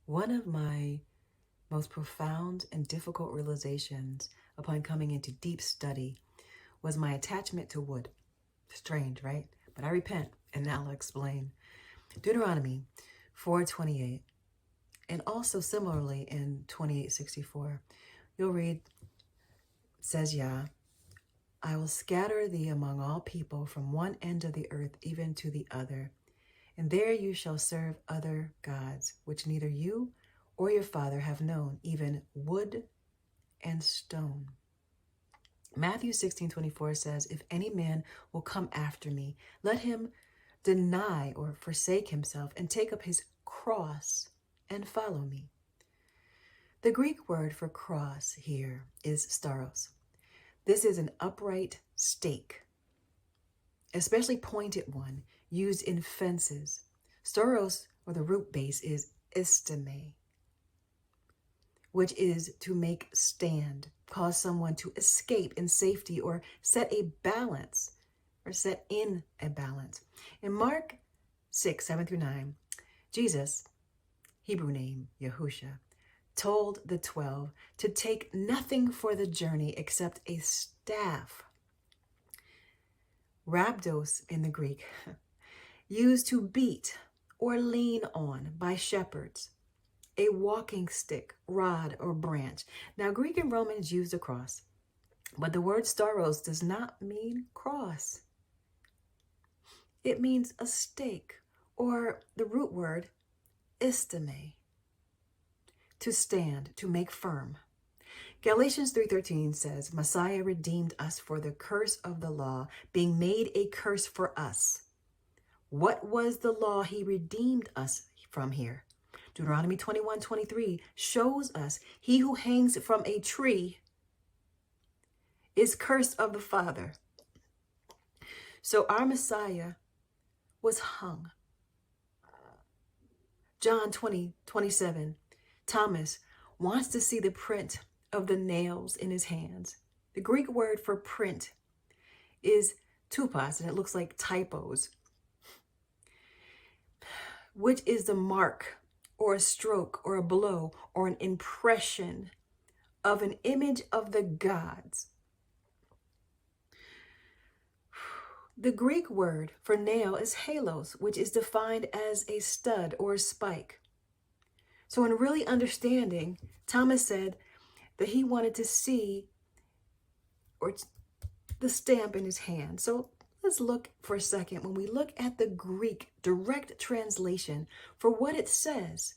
One of my most profound and difficult realizations upon coming into deep study was my attachment to wood. Strange, right? But I repent, and now I'll explain. Deuteronomy 4:28, and also similarly in 28:64, you'll read, says Yah, I will scatter thee among all people from one end of the earth even to the other, and there you shall serve other gods, which neither you or your father have known, even wood and stone. Matthew 16:24 says, if any man will come after me, let him deny or forsake himself and take up his cross and follow me. The Greek word for cross here is stauros. This is an upright stake, especially pointed one, used in fences. Stauros, or the root base, is isteme, which is to make stand, cause someone to escape in safety, or set a balance, or set in a balance. In Mark 6:7-9, Jesus, Hebrew name Yahusha, told the 12 to take nothing for the journey except a staff. Rhabdos in the Greek, used to beat or lean on by shepherds, a walking stick, rod, or branch. Now, Greek and Romans used a cross, but the word stauros does not mean cross. It means a stake, or the root word isteme, to stand, to make firm. Galatians 3:13 says, Messiah redeemed us for the curse of the law, being made a curse for us. What was the law he redeemed us from here? Deuteronomy 21:23 shows us he who hangs from a tree is cursed of the Father. So our Messiah was hung. John 20:27, Thomas wants to see the print of the nails in his hands. The Greek word for print is tupos, and it looks like typos, which is the mark or a stroke or a blow or an impression of an image of the gods. The Greek word for nail is halos, which is defined as a stud or a spike. So in really understanding, Thomas said that he wanted to see or the stamp in his hand. So let's look for a second. When we look at the Greek direct translation for what it says,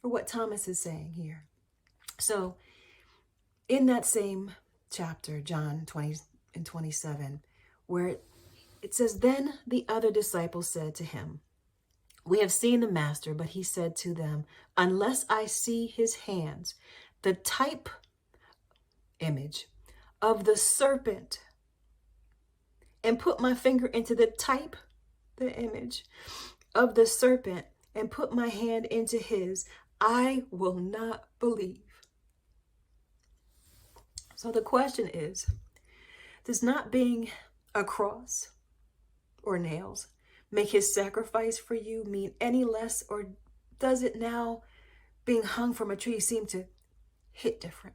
or what Thomas is saying here. So in that same chapter, John 20:27, where it says, then the other disciples said to him, we have seen the master, but he said to them, unless I see his hands, the type image of the serpent, and put my finger into the type, the image of the serpent, and put my hand into his, I will not believe. So the question is, does not being a cross or nails make his sacrifice for you mean any less, or does it now, being hung from a tree, seem to hit different?